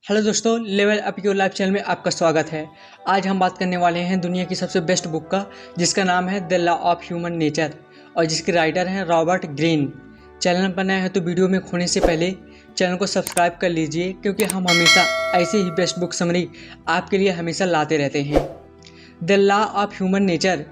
Hello दोस्तों, level up your life channel में आपका स्वागत है। आज हम बात करने वाले हैं दुनिया की सबसे बेस्ट बुक का, जिसका नाम है the law of human nature और जिसके राइटर हैं रॉबर्ट ग्रीन। चैनल पर नया है तो वीडियो में खोने से पहले चैनल को सब्सक्राइब कर लीजिए, क्योंकि हम हमेशा ऐसे ही बेस्ट बुक समरी आपके लिए हमेशा लाते रहते हैं। The law of human nature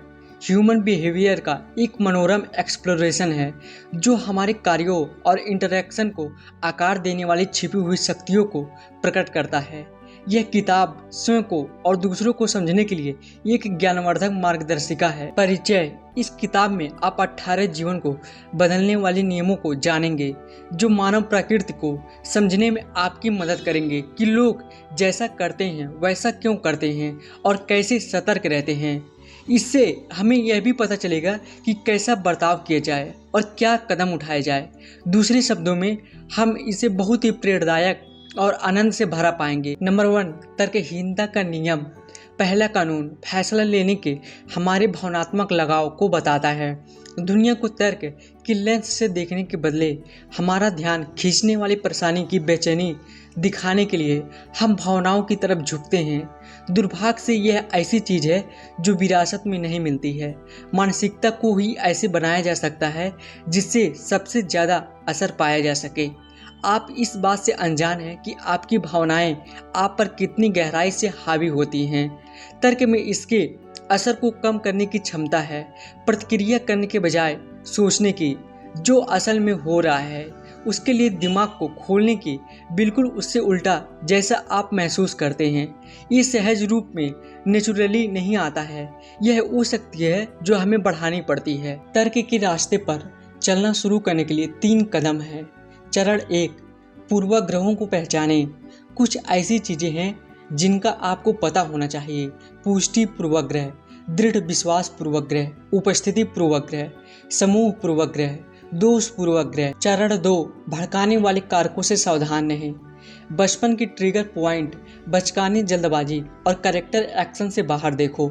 human behaviour का एक मनोरम एक्सप्लोरेशन है जो हमारे कार्यों और इंटरैक्शन को आकार देने वाली छिपी हुई शक्तियों को प्रकट करता है। यह किताब स्वयं को और दूसरों को समझने के लिए एक ज्ञानवर्धक मार्गदर्शिका है। परिचय: इस किताब में आप 18 जीवन को बदलने वाले नियमों को जानेंगे जो मानव प्रकृति को समझने में आपकी मदद करेंगे कि लोग जैसा करते हैं वैसा क्यों करते हैं और कैसे सतर्क रहते हैं। इससे हमें यह भी पता चलेगा कि कैसा बर्ताव किया जाए और क्या कदम उठाए जाए। दूसरे शब्दों में, हम इसे बहुत ही प्रेरणादायक और आनंद से भरा पाएंगे। नंबर 1, तर्कहीनता का नियम। पहला कानून फैसला लेने के हमारे भावनात्मक लगाव को बताता है। दुनिया को तर्क की लेंस से देखने के बदले हमारा ध्यान खींचने वाली परेशानी की बेचैनी दिखाने के लिए हम भावनाओं की तरफ झुकते हैं। दुर्भाग्य से यह ऐसी चीज़ है जो विरासत में नहीं मिलती है। मानसिकता को ही ऐसे बनाया जा सकता है जिससे सबसे ज़्यादा असर पाया जा सके। आप इस बात से अनजान हैं कि आपकी भावनाएं आप पर कितनी गहराई से हावी होती हैं। तर्क में इसके असर को कम करने की क्षमता है, प्रतिक्रिया करने के बजाय सोचने की। जो असल में हो रहा है उसके लिए दिमाग को खोलने की, बिल्कुल उससे उल्टा जैसा आप महसूस करते हैं। ये सहज रूप में नेचुरली नहीं आता है। यह वो शक्ति है जो हमें बढ़ानी पड़ती है। तर्क के रास्ते पर चलना शुरू करने के लिए 3 कदम हैं। चरण 1, पूर्वाग्रहों को पहचानें। कुछ ऐसी चीज़ें हैं जिनका आपको पता होना चाहिए। पुष्टि पूर्वाग्रह, दृढ़ विश्वास पूर्वाग्रह, उपस्थिति पूर्वाग्रह, समूह पूर्वाग्रह, दोष पूर्वाग्रह। चरण 2, भड़काने वाले कारकों से सावधान रहें। बचपन की ट्रिगर पॉइंट, बचकाने जल्दबाजी और करेक्टर एक्शन से बाहर देखो।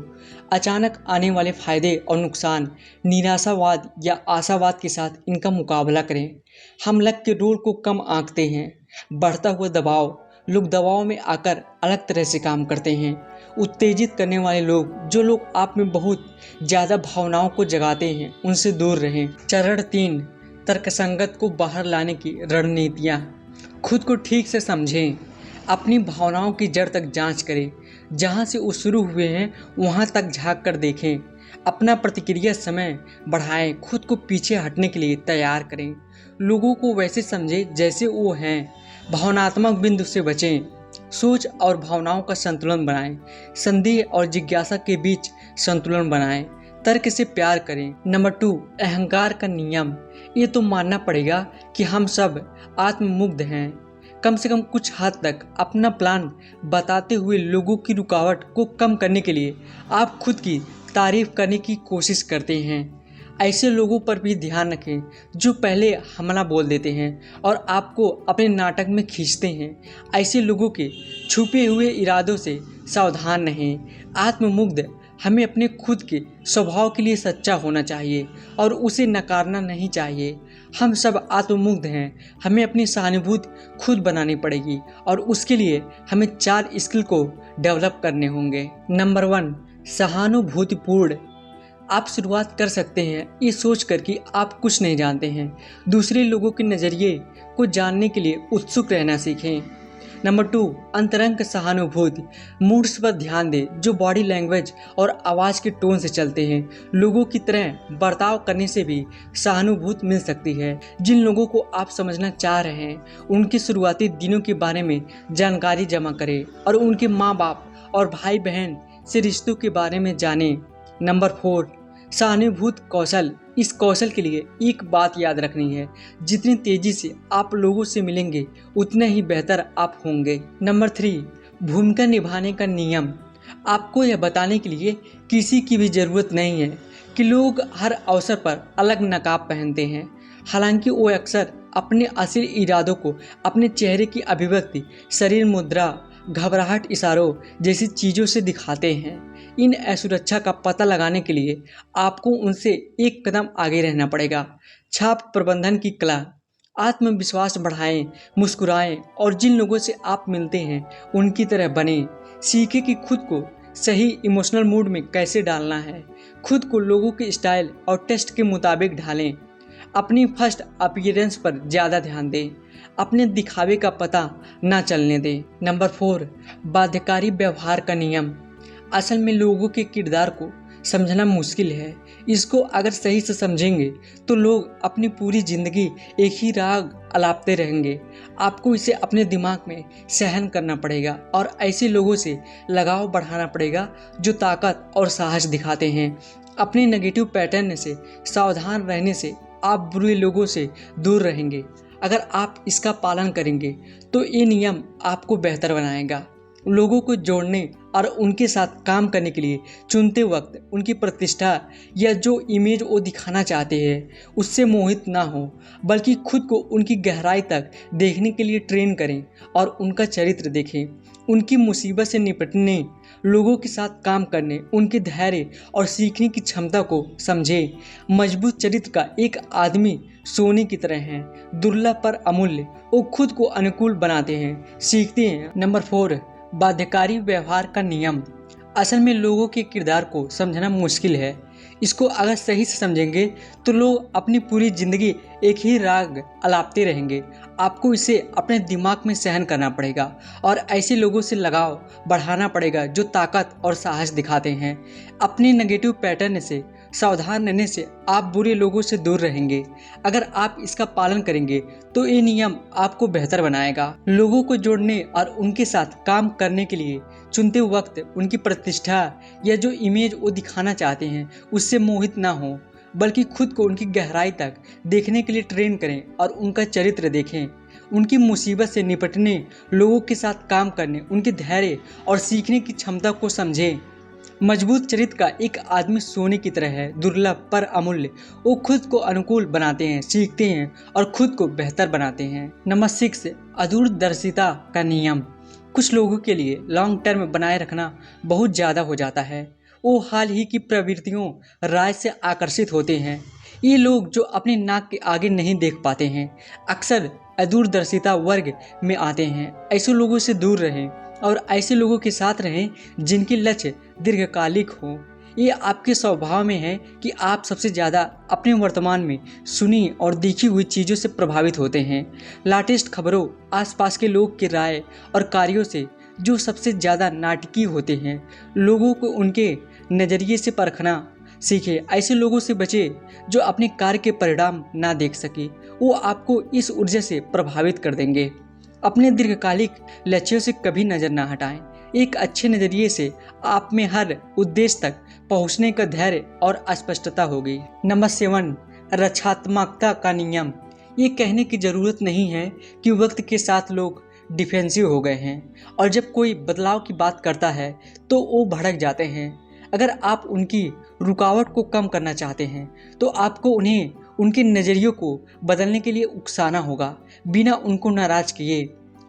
अचानक आने वाले फायदे और नुकसान, निराशावाद या आशावाद के साथ इनका मुकाबला करें। हम लक के रोल को कम आंकते हैं। बढ़ता हुआ दबाव, लोग दबाव में आकर अलग तरह से काम करते हैं। उत्तेजित करने वाले लोग, जो लोग आप में बहुत ज़्यादा भावनाओं को जगाते हैं, उनसे दूर रहें। चरण 3, तर्कसंगत को बाहर लाने की रणनीतियाँ। खुद को ठीक से समझें। अपनी भावनाओं की जड़ तक जांच करें। जहां से वो शुरू हुए हैं वहां तक झांक कर देखें। अपना प्रतिक्रिया समय बढ़ाएं। खुद को पीछे हटने के लिए तैयार करें। लोगों को वैसे समझें जैसे वो हैं। भावनात्मक बिंदु से बचें। सोच और भावनाओं का संतुलन बनाएं। संदेह और जिज्ञासा के बीच संतुलन बनाएं। तर्क से प्यार करें। नंबर 2, अहंकार का नियम। ये तो मानना पड़ेगा कि हम सब आत्ममुग्ध हैं। कम से कम कुछ हद तक अपना प्लान बताते हुए लोगों की रुकावट को कम करने के लिए आप खुद की तारीफ करने की कोशिश करते हैं। ऐसे लोगों पर भी ध्यान रखें जो पहले हमला बोल देते हैं और आपको अपने नाटक में खींचते हैं। ऐसे लोगों के छुपे हुए इरादों से सावधान रहें। आत्ममुग्ध हमें अपने खुद के स्वभाव के लिए सच्चा होना चाहिए और उसे नकारना नहीं चाहिए। हम सब आत्ममुग्ध हैं। हमें अपनी सहानुभूति खुद बनानी पड़ेगी और उसके लिए हमें 4 स्किल को डेवलप करने होंगे। नंबर 1, सहानुभूतिपूर्ण। आप शुरुआत कर सकते हैं ये सोचकर कि आप कुछ नहीं जानते हैं। दूसरे लोगों के नज़रिए को जानने के लिए उत्सुक रहना सीखें। नंबर 2, अंतरंग सहानुभूति। मूड्स पर ध्यान दें जो बॉडी लैंग्वेज और आवाज़ के टोन से चलते हैं। लोगों की तरह बर्ताव करने से भी सहानुभूति मिल सकती है। जिन लोगों को आप समझना चाह रहे हैं उनके शुरुआती दिनों के बारे में जानकारी जमा करें और उनके माँ बाप और भाई बहन से रिश्तों के बारे में जानें। नंबर 4, सहानुभूति कौशल। इस कौशल के लिए एक बात याद रखनी है, जितनी तेजी से आप लोगों से मिलेंगे उतने ही बेहतर आप होंगे। नंबर 3, भूमिका निभाने का नियम। आपको यह बताने के लिए किसी की भी ज़रूरत नहीं है कि लोग हर अवसर पर अलग नकाब पहनते हैं। हालांकि वो अक्सर अपने असली इरादों को अपने चेहरे की अभिव्यक्ति, शरीर मुद्रा, घबराहट, इशारों जैसी चीज़ों से दिखाते हैं। इन असुरक्षा का पता लगाने के लिए आपको उनसे एक कदम आगे रहना पड़ेगा। छाप प्रबंधन की कला। आत्मविश्वास बढ़ाएं, मुस्कुराएं और जिन लोगों से आप मिलते हैं उनकी तरह बने। सीखें कि खुद को सही इमोशनल मूड में कैसे डालना है। खुद को लोगों के स्टाइल और टेस्ट के मुताबिक ढालें। अपनी फर्स्ट अपीयरेंस पर ज़्यादा ध्यान दें। अपने दिखावे का पता ना चलने दें। नंबर 4, बाध्यकारी व्यवहार का नियम। असल में लोगों के किरदार को समझना मुश्किल है। इसको अगर सही से समझेंगे तो लोग अपनी पूरी ज़िंदगी एक ही राग अलापते रहेंगे। आपको इसे अपने दिमाग में सहन करना पड़ेगा और ऐसे लोगों से लगाव बढ़ाना पड़ेगा जो ताकत और साहस दिखाते हैं। अपने नेगेटिव पैटर्न से सावधान रहने से आप बुरे लोगों से दूर रहेंगे। अगर आप इसका पालन करेंगे तो ये नियम आपको बेहतर बनाएगा। लोगों को जोड़ने और उनके साथ काम करने के लिए चुनते वक्त उनकी प्रतिष्ठा या जो इमेज वो दिखाना चाहते हैं उससे मोहित ना हो, बल्कि खुद को उनकी गहराई तक देखने के लिए ट्रेन करें और उनका चरित्र देखें। उनकी मुसीबत से निपटने, लोगों के साथ काम करने, उनके धैर्य और सीखने की क्षमता को समझें। मजबूत चरित्र का एक आदमी सोने की तरह है, दुर्लभ पर अमूल्य। वो खुद को अनुकूल बनाते हैं, सीखते हैं। नंबर 4, बाध्यकारी व्यवहार का नियम। असल में लोगों के किरदार को समझना मुश्किल है। इसको अगर सही से समझेंगे तो लोग अपनी पूरी ज़िंदगी एक ही राग अलापते रहेंगे। आपको इसे अपने दिमाग में सहन करना पड़ेगा और ऐसे लोगों से लगाव बढ़ाना पड़ेगा जो ताकत और साहस दिखाते हैं। अपने नेगेटिव पैटर्न से सावधान रहने से आप बुरे लोगों से दूर रहेंगे। अगर आप इसका पालन करेंगे तो ये नियम आपको बेहतर बनाएगा। लोगों को जोड़ने और उनके साथ काम करने के लिए चुनते वक्त उनकी प्रतिष्ठा या जो इमेज वो दिखाना चाहते हैं उससे मोहित ना हो, बल्कि खुद को उनकी गहराई तक देखने के लिए ट्रेन करें और उनका चरित्र देखें। उनकी मुसीबत से निपटने, लोगों के साथ काम करने, उनके धैर्य और सीखने की क्षमता को समझें। मजबूत चरित्र का एक आदमी सोने की तरह है, दुर्लभ पर अमूल्य। वो खुद को अनुकूल बनाते हैं, सीखते हैं और खुद को बेहतर बनाते हैं। नंबर 6, अदूरदर्शिता का नियम। कुछ लोगों के लिए लॉन्ग टर्म बनाए रखना बहुत ज़्यादा हो जाता है। वो हाल ही की प्रवृत्तियों, राय से आकर्षित होते हैं। ये लोग जो अपने नाक के आगे नहीं देख पाते हैं अक्सर अदूरदर्शिता वर्ग में आते हैं। ऐसे लोगों से दूर रहें और ऐसे लोगों के साथ रहें जिनके लक्ष्य दीर्घकालिक हो। ये आपके स्वभाव में है कि आप सबसे ज़्यादा अपने वर्तमान में सुनी और देखी हुई चीज़ों से प्रभावित होते हैं। लेटेस्ट खबरों, आसपास के लोग की राय और कार्यों से जो सबसे ज़्यादा नाटकीय होते हैं। लोगों को उनके नज़रिए से परखना सीखें। ऐसे लोगों से बचें जो अपने कार्य के परिणाम ना देख सके। वो आपको इस ऊर्जा से प्रभावित कर देंगे। अपने दीर्घकालिक लक्ष्यों से कभी नज़र ना हटाएं। एक अच्छे नज़रिए से आप में हर उद्देश्य तक पहुंचने का धैर्य और स्पष्टता होगी। नंबर 7, रक्षात्मकता का नियम। ये कहने की ज़रूरत नहीं है कि वक्त के साथ लोग डिफेंसिव हो गए हैं और जब कोई बदलाव की बात करता है तो वो भड़क जाते हैं। अगर आप उनकी रुकावट को कम करना चाहते हैं तो आपको उन्हें उनके नज़रियों को बदलने के लिए उकसाना होगा, बिना उनको नाराज़ किए।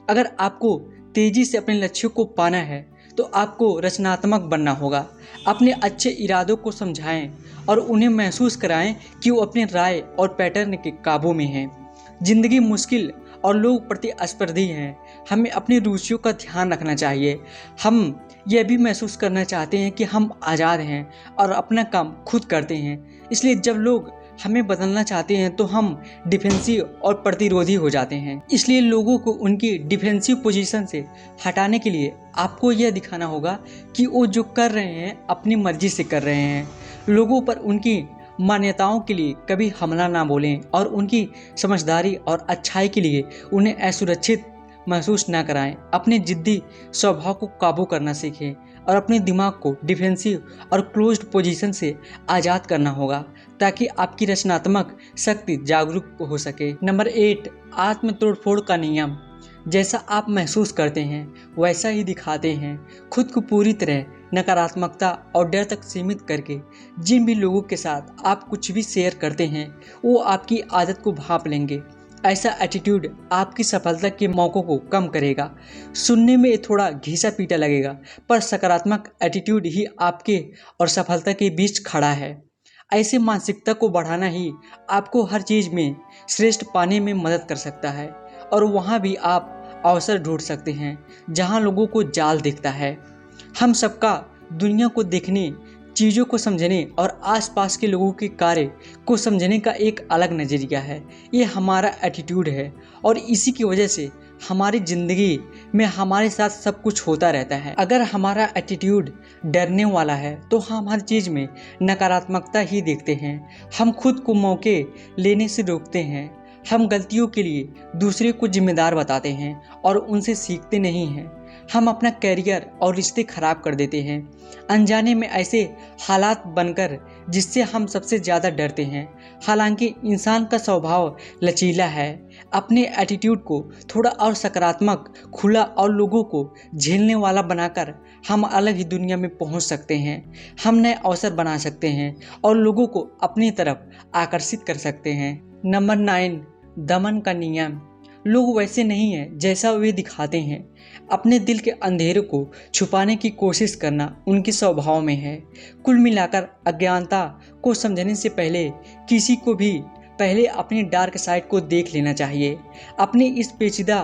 अगर आपको तेज़ी से अपने लक्ष्यों को पाना है तो आपको रचनात्मक बनना होगा। अपने अच्छे इरादों को समझाएं और उन्हें महसूस कराएं कि वो अपने राय और पैटर्न के काबू में हैं। जिंदगी मुश्किल और लोग प्रतिस्पर्धी हैं। हमें अपनी रुचियों का ध्यान रखना चाहिए। हम यह भी महसूस करना चाहते हैं कि हम आज़ाद हैं और अपना काम खुद करते हैं। इसलिए जब लोग हमें बदलना चाहते हैं तो हम डिफेंसिव और प्रतिरोधी हो जाते हैं। इसलिए लोगों को उनकी डिफेंसिव पोजीशन से हटाने के लिए आपको यह दिखाना होगा कि वो जो कर रहे हैं अपनी मर्जी से कर रहे हैं। लोगों पर उनकी मान्यताओं के लिए कभी हमला ना बोलें और उनकी समझदारी और अच्छाई के लिए उन्हें असुरक्षित महसूस ना कराएं। अपने जिद्दी स्वभाव को काबू करना सीखें और अपने दिमाग को डिफेंसिव और क्लोज्ड पोजीशन से आज़ाद करना होगा ताकि आपकी रचनात्मक शक्ति जागरूक हो सके। नंबर 8, आत्म तोड़फोड़ का नियम। जैसा आप महसूस करते हैं वैसा ही दिखाते हैं। खुद को पूरी तरह नकारात्मकता और डर तक सीमित करके जिन भी लोगों के साथ आप कुछ भी शेयर करते हैं वो आपकी आदत को भांप लेंगे। ऐसा एटीट्यूड आपकी सफलता के मौक़ों को कम करेगा। सुनने में थोड़ा घिसा पीटा लगेगा पर सकारात्मक एटीट्यूड ही आपके और सफलता के बीच खड़ा है। ऐसे मानसिकता को बढ़ाना ही आपको हर चीज़ में श्रेष्ठ पाने में मदद कर सकता है और वहाँ भी आप अवसर ढूंढ सकते हैं जहाँ लोगों को जाल दिखता है। हम सबका दुनिया को देखने, चीज़ों को समझने और आसपास के लोगों के कार्य को समझने का एक अलग नज़रिया है। ये हमारा एटीट्यूड है और इसी की वजह से हमारी ज़िंदगी में हमारे साथ सब कुछ होता रहता है। अगर हमारा एटीट्यूड डरने वाला है तो हम हर चीज़ में नकारात्मकता ही देखते हैं। हम खुद को मौके लेने से रोकते हैं। हम गलतियों के लिए दूसरे को जिम्मेदार बताते हैं और उनसे सीखते नहीं हैं। हम अपना करियर और रिश्ते खराब कर देते हैं अनजाने में ऐसे हालात बनकर जिससे हम सबसे ज़्यादा डरते हैं। हालांकि इंसान का स्वभाव लचीला है। अपने एटीट्यूड को थोड़ा और सकारात्मक, खुला और लोगों को झेलने वाला बनाकर हम अलग ही दुनिया में पहुंच सकते हैं। हम नए अवसर बना सकते हैं और लोगों को अपनी तरफ आकर्षित कर सकते हैं। नंबर 9, दमन का नियम। लोग वैसे नहीं हैं जैसा वे दिखाते हैं। अपने दिल के अंधेरे को छुपाने की कोशिश करना उनके स्वभाव में है। कुल मिलाकर अज्ञानता को समझने से पहले किसी को भी पहले अपनी डार्क साइड को देख लेना चाहिए। अपनी इस पेचीदा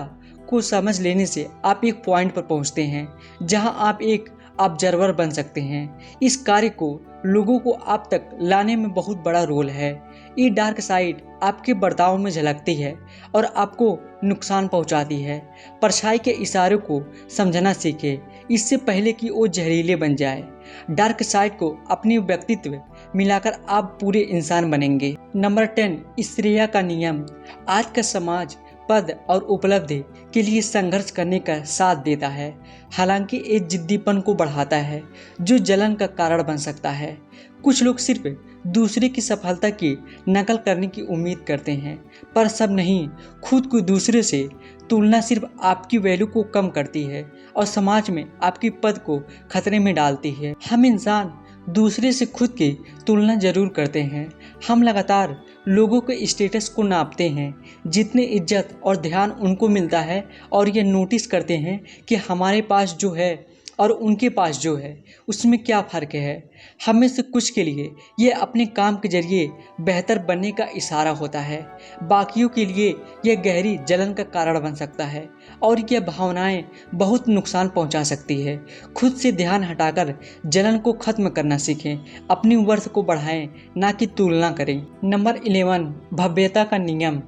को समझ लेने से आप एक पॉइंट पर पहुंचते हैं जहां आप एक ऑब्जर्वर बन सकते हैं। इस कार्य को लोगों को आप तक लाने में बहुत बड़ा रोल है। ये डार्क साइड आपके बर्ताव में झलकती है और आपको नुकसान पहुंचाती है। परछाई के इशारों को समझना सीखें इससे पहले कि वो जहरीले बन जाए। डार्क साइड को अपनी व्यक्तित्व मिलाकर आप पूरे इंसान बनेंगे। नंबर 10, श्रेया का नियम। आज का समाज पद और उपलब्धि के लिए संघर्ष करने का साथ देता है, हालांकि ये जिद्दीपन को बढ़ाता है जो जलन का कारण बन सकता है। कुछ लोग सिर्फ दूसरे की सफलता की नकल करने की उम्मीद करते हैं, पर सब नहीं। खुद को दूसरे से तुलना सिर्फ आपकी वैल्यू को कम करती है और समाज में आपकी पद को खतरे में डालती है। हम इंसान दूसरे से खुद की तुलना जरूर करते हैं। हम लगातार लोगों के स्टेटस को नापते हैं, जितनी इज्जत और ध्यान उनको मिलता है, और ये नोटिस करते हैं कि हमारे पास जो है और उनके पास जो है उसमें क्या फ़र्क है। हम में से कुछ के लिए ये अपने काम के जरिए बेहतर बनने का इशारा होता है, बाकियों के लिए यह गहरी जलन का कारण बन सकता है और यह भावनाएं बहुत नुकसान पहुंचा सकती है। खुद से ध्यान हटाकर जलन को ख़त्म करना सीखें, अपनी वर्थ को बढ़ाएं, ना कि तुलना करें। नंबर 11, भव्यता का नियम।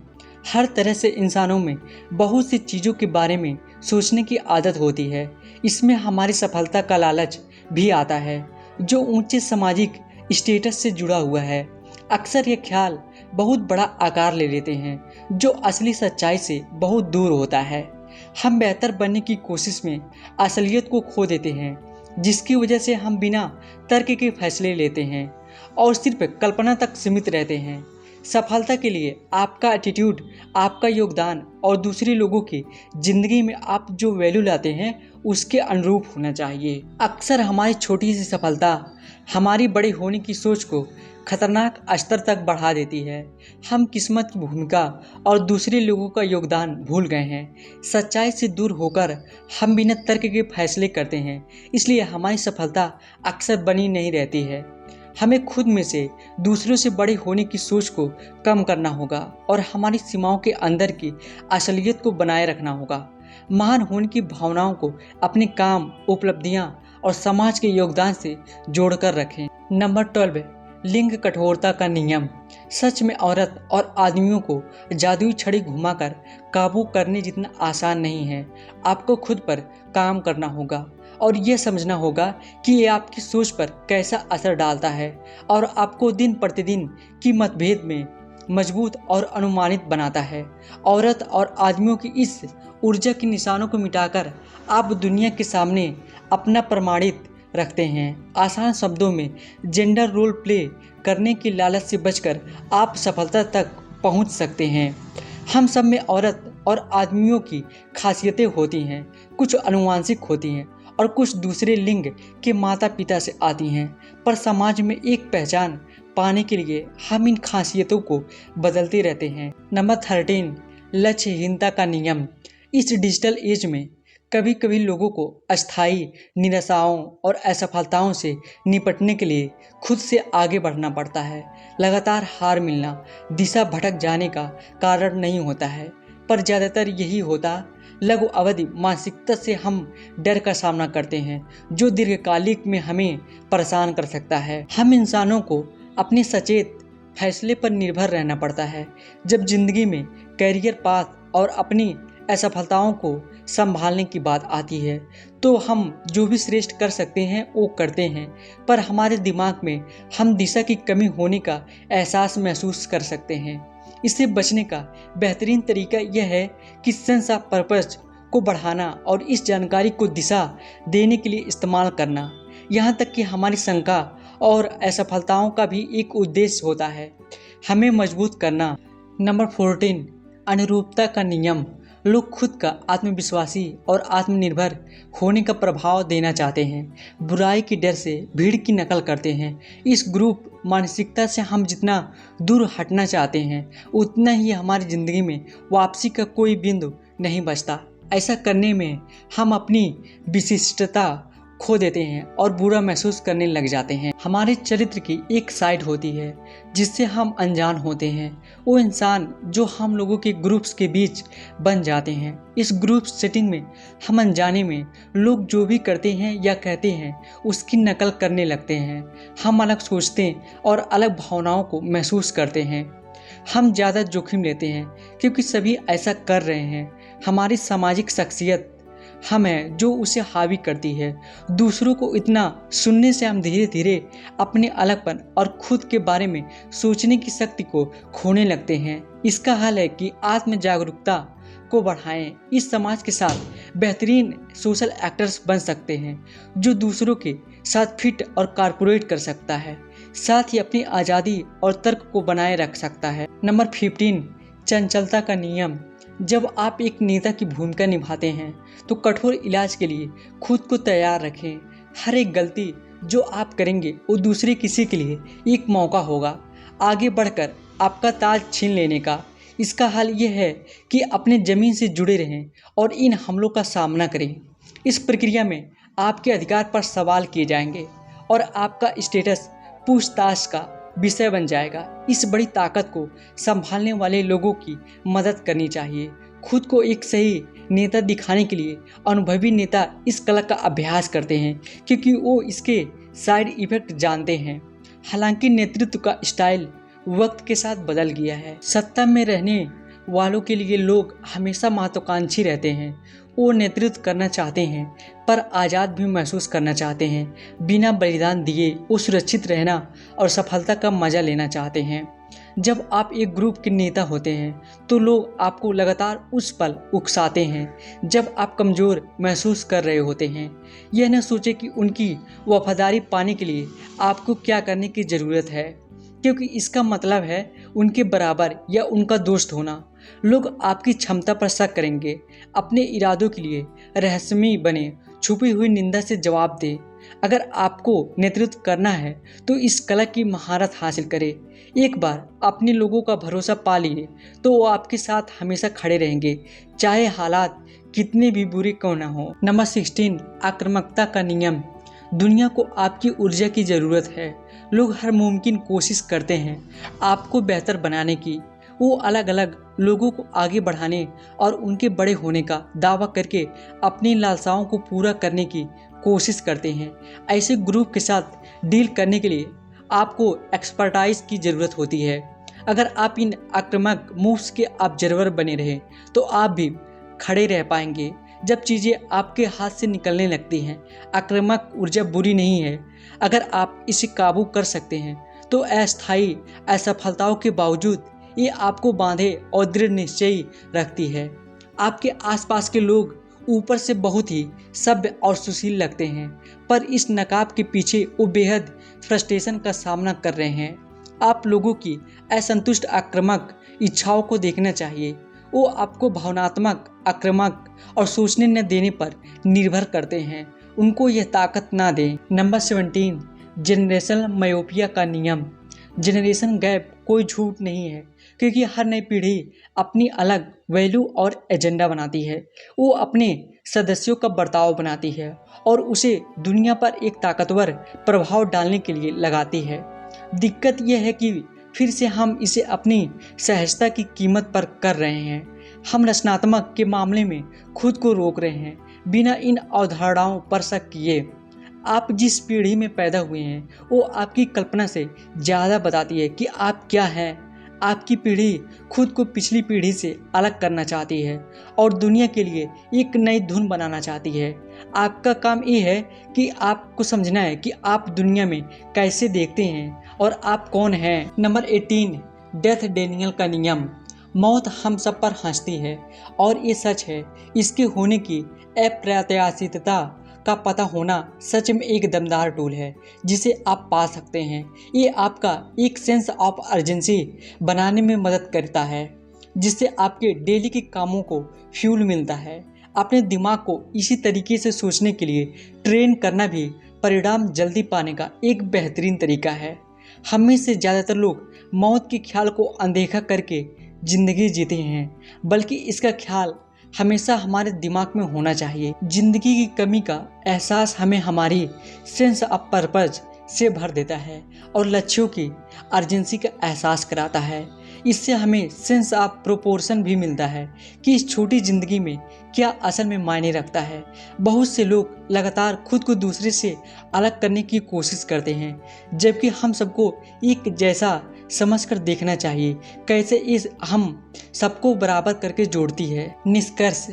हर तरह से इंसानों में बहुत सी चीज़ों के बारे में सोचने की आदत होती है। इसमें हमारी सफलता का लालच भी आता है जो ऊंचे सामाजिक स्टेटस से जुड़ा हुआ है। अक्सर ये ख्याल बहुत बड़ा आकार ले लेते हैं जो असली सच्चाई से बहुत दूर होता है। हम बेहतर बनने की कोशिश में असलियत को खो देते हैं, जिसकी वजह से हम बिना तर्क के फैसले लेते हैं और सिर्फ कल्पना तक सीमित रहते हैं। सफलता के लिए आपका एटीट्यूड, आपका योगदान और दूसरे लोगों की ज़िंदगी में आप जो वैल्यू लाते हैं उसके अनुरूप होना चाहिए। अक्सर हमारी छोटी सी सफलता हमारी बड़ी होने की सोच को खतरनाक स्तर तक बढ़ा देती है। हम किस्मत की भूमिका और दूसरे लोगों का योगदान भूल गए हैं। सच्चाई से दूर होकर हम बिना तर्क के फैसले करते हैं, इसलिए हमारी सफलता अक्सर बनी नहीं रहती है। हमें खुद में से दूसरों से बड़े होने की सोच को कम करना होगा और हमारी सीमाओं के अंदर की असलियत को बनाए रखना होगा। महान होने की भावनाओं को अपने काम, उपलब्धियां और समाज के योगदान से जोड़कर रखें। नंबर 12, लिंग कठोरता का नियम। सच में औरत और आदमियों को जादुई छड़ी घुमाकर काबू करने जितना आसान नहीं है। आपको खुद पर काम करना होगा और यह समझना होगा कि ये आपकी सोच पर कैसा असर डालता है और आपको दिन प्रतिदिन की मतभेद में मजबूत और अनुमानित बनाता है। औरत और आदमियों की इस ऊर्जा के निशानों को मिटाकर आप दुनिया के सामने अपना प्रमाणित रखते हैं। आसान शब्दों में जेंडर रोल प्ले करने की लालच से बचकर आप सफलता तक पहुंच सकते हैं। हम सब में औरत और आदमियों की खासियतें होती हैं, कुछ आनुवंशिक होती हैं और कुछ दूसरे लिंग के माता पिता से आती हैं, पर समाज में एक पहचान पाने के लिए हम इन खासियतों को बदलते रहते हैं। नंबर 13, लक्ष्यहीनता का नियम। इस डिजिटल एज में कभी कभी लोगों को अस्थायी निराशाओं और असफलताओं से निपटने के लिए खुद से आगे बढ़ना पड़ता है। लगातार हार मिलना दिशा भटक जाने का कारण नहीं होता है, पर ज़्यादातर यही होता लघु अवधि मानसिकता से हम डर का सामना करते हैं, जो दीर्घकालिक में हमें परेशान कर सकता है। हम इंसानों को अपने सचेत फैसले पर निर्भर रहना पड़ता है। जब जिंदगी में कैरियर पाथ और अपनी असफलताओं को संभालने की बात आती है, तो हम जो भी श्रेष्ठ कर सकते हैं वो करते हैं, पर हमारे दिमाग में हम दिशा की कमी होने का एहसास महसूस कर सकते हैं। इससे बचने का बेहतरीन तरीका यह है कि सेंस ऑफ पर्पस को बढ़ाना और इस जानकारी को दिशा देने के लिए इस्तेमाल करना। यहाँ तक कि हमारी शंका और असफलताओं का भी एक उद्देश्य होता है, हमें मजबूत करना। नंबर 14, अनुरूपता का नियम। लोग खुद का आत्मविश्वासी और आत्मनिर्भर होने का प्रभाव देना चाहते हैं। बुराई की डर से भीड़ की नकल करते हैं। इस ग्रुप मानसिकता से हम जितना दूर हटना चाहते हैं, उतना ही हमारी ज़िंदगी में वापसी का कोई बिंदु नहीं बचता। ऐसा करने में हम अपनी विशिष्टता खो देते हैं और बुरा महसूस करने लग जाते हैं। हमारे चरित्र की एक साइड होती है जिससे हम अनजान होते हैं, वो इंसान जो हम लोगों के ग्रुप्स के बीच बन जाते हैं। इस ग्रुप सेटिंग में हम अनजाने में लोग जो भी करते हैं या कहते हैं उसकी नकल करने लगते हैं। हम अलग सोचते और अलग भावनाओं को महसूस करते हैं। हम ज़्यादा जोखिम लेते हैं क्योंकि सभी ऐसा कर रहे हैं। हमारी सामाजिक शख्सियत हम हैं जो उसे हावी करती है। दूसरों को इतना सुनने से हम धीरे धीरे अपने अलगपन और खुद के बारे में सोचने की शक्ति को खोने लगते हैं। इसका हल है कि आत्म जागरूकता को बढ़ाएं। इस समाज के साथ बेहतरीन सोशल एक्टर्स बन सकते हैं जो दूसरों के साथ फिट और कारपोरेट कर सकता है, साथ ही अपनी आज़ादी और तर्क को बनाए रख सकता है। नंबर 15, चंचलता का नियम। जब आप एक नेता की भूमिका निभाते हैं तो कठोर इलाज के लिए खुद को तैयार रखें। हर एक गलती जो आप करेंगे वो दूसरे किसी के लिए एक मौका होगा आगे बढ़कर आपका ताज छीन लेने का। इसका हल ये है कि अपने ज़मीन से जुड़े रहें और इन हमलों का सामना करें। इस प्रक्रिया में आपके अधिकार पर सवाल किए जाएंगे और आपका स्टेटस पूछताछ का विषय बन जाएगा। इस बड़ी ताकत को संभालने वाले लोगों की मदद करनी चाहिए। खुद को एक सही नेता दिखाने के लिए अनुभवी नेता इस कला का अभ्यास करते हैं क्योंकि वो इसके साइड इफेक्ट जानते हैं। हालांकि नेतृत्व का स्टाइल वक्त के साथ बदल गया है। सत्ता में रहने वालों के लिए लोग हमेशा महत्वाकांक्षी रहते हैं। वो नेतृत्व करना चाहते हैं पर आज़ाद भी महसूस करना चाहते हैं। बिना बलिदान दिए वो सुरक्षित रहना और सफलता का मज़ा लेना चाहते हैं। जब आप एक ग्रुप के नेता होते हैं तो लोग आपको लगातार उस पल उकसाते हैं जब आप कमज़ोर महसूस कर रहे होते हैं। यह न सोचें कि उनकी वफादारी पाने के लिए आपको क्या करने की ज़रूरत है, क्योंकि इसका मतलब है उनके बराबर या उनका दोस्त होना। लोग आपकी क्षमता पर शक करेंगे। अपने इरादों के लिए रहस्यमयी बने, छुपी हुई निंदा से जवाब दें। अगर आपको नेतृत्व करना है तो इस कला की महारत हासिल करें। एक बार अपने लोगों का भरोसा पा लिए तो वो आपके साथ हमेशा खड़े रहेंगे, चाहे हालात कितने भी बुरे क्यों न हो। नंबर 16, आक्रामकता का नियम। दुनिया को आपकी ऊर्जा की ज़रूरत है। लोग हर मुमकिन कोशिश करते हैं आपको बेहतर बनाने की। वो अलग अलग लोगों को आगे बढ़ाने और उनके बड़े होने का दावा करके अपनी लालसाओं को पूरा करने की कोशिश करते हैं। ऐसे ग्रुप के साथ डील करने के लिए आपको एक्सपर्टाइज की ज़रूरत होती है। अगर आप इन आक्रामक मूव्स के ऑब्जर्वर बने रहें तो आप भी खड़े रह पाएंगे जब चीज़ें आपके हाथ से निकलने लगती हैं। आक्रामक ऊर्जा बुरी नहीं है अगर आप इसे काबू कर सकते हैं तो अस्थायी असफलताओं के बावजूद ये आपको बांधे और दृढ़ निश्चयी रखती है। आपके आसपास के लोग ऊपर से बहुत ही सभ्य और सुशील लगते हैं, पर इस नकाब के पीछे वो बेहद फ्रस्ट्रेशन का सामना कर रहे हैं। आप लोगों की असंतुष्ट आक्रामक इच्छाओं को देखना चाहिए। वो आपको भावनात्मक, आक्रामक और सोचने न देने पर निर्भर करते हैं। उनको यह ताकत ना दें। नंबर 17, जनरेशनल मायोपिया का नियम। जनरेशन गैप कोई झूठ नहीं है, क्योंकि हर नई पीढ़ी अपनी अलग वैल्यू और एजेंडा बनाती है। वो अपने सदस्यों का बर्ताव बनाती है और उसे दुनिया पर एक ताकतवर प्रभाव डालने के लिए लगाती है। दिक्कत यह है कि फिर से हम इसे अपनी सहजता की कीमत पर कर रहे हैं। हम रचनात्मक के मामले में खुद को रोक रहे हैं बिना इन अवधारणाओं पर शक किए। आप जिस पीढ़ी में पैदा हुए हैं वो आपकी कल्पना से ज़्यादा बताती है कि आप क्या हैं। आपकी पीढ़ी खुद को पिछली पीढ़ी से अलग करना चाहती है और दुनिया के लिए एक नई धुन बनाना चाहती है। आपका काम ये है कि आपको समझना है कि आप दुनिया में कैसे देखते हैं और आप कौन हैं। नंबर 18, डेथ डेनियल का नियम। मौत हम सब पर हंसती है और ये सच है। इसके होने की अप्रत्याशितता का पता होना सच में एक दमदार टूल है जिसे आप पा सकते हैं। ये आपका एक सेंस ऑफ अर्जेंसी बनाने में मदद करता है जिससे आपके डेली के कामों को फ्यूल मिलता है। अपने दिमाग को इसी तरीके से सोचने के लिए ट्रेन करना भी परिणाम जल्दी पाने का एक बेहतरीन तरीका है। हम में से ज़्यादातर लोग मौत के ख्याल को अनदेखा करके ज़िंदगी जीते हैं, बल्कि इसका ख्याल हमेशा हमारे दिमाग में होना चाहिए। जिंदगी की कमी का एहसास हमें हमारी सेंस ऑफ पर्पज से भर देता है और लक्ष्यों की अर्जेंसी का एहसास कराता है। इससे हमें सेंस ऑफ प्रोपोर्शन भी मिलता है कि इस छोटी ज़िंदगी में क्या असल में मायने रखता है। बहुत से लोग लगातार खुद को दूसरे से अलग करने की कोशिश करते हैं, जबकि हम सबको एक जैसा समझकर देखना चाहिए। कैसे इस हम सबको बराबर करके जोड़ती है। निष्कर्ष,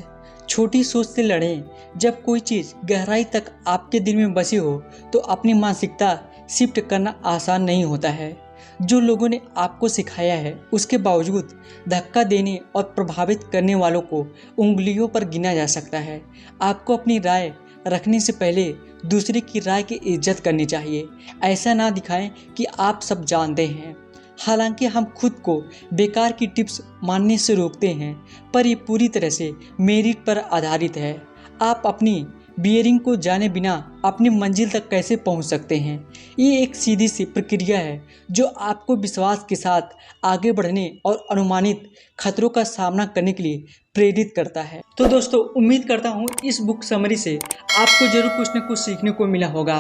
छोटी सोच से लड़ें। जब कोई चीज़ गहराई तक आपके दिल में बसी हो तो अपनी मानसिकता शिफ्ट करना आसान नहीं होता है। जो लोगों ने आपको सिखाया है उसके बावजूद धक्का देने और प्रभावित करने वालों को उंगलियों पर गिना जा सकता है। आपको अपनी राय रखने से पहले दूसरे की राय की इज्जत करनी चाहिए। ऐसा ना दिखाएं कि आप सब जानते हैं। हालांकि हम खुद को बेकार की टिप्स मानने से रोकते हैं, पर ये पूरी तरह से मेरिट पर आधारित है। आप अपनी बियरिंग को जाने बिना अपनी मंजिल तक कैसे पहुंच सकते हैं। ये एक सीधी सी प्रक्रिया है जो आपको विश्वास के साथ आगे बढ़ने और अनुमानित खतरों का सामना करने के लिए प्रेरित करता है। तो दोस्तों, उम्मीद करता हूँ इस बुक समरी से आपको जरूर कुछ न कुछ सीखने को मिला होगा।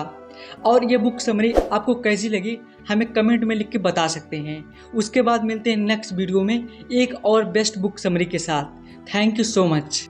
और ये बुक समरी आपको कैसी लगी हमें कमेंट में लिख के बता सकते हैं। उसके बाद मिलते हैं नेक्स्ट वीडियो में एक और बेस्ट बुक समरी के साथ। Thank you so much.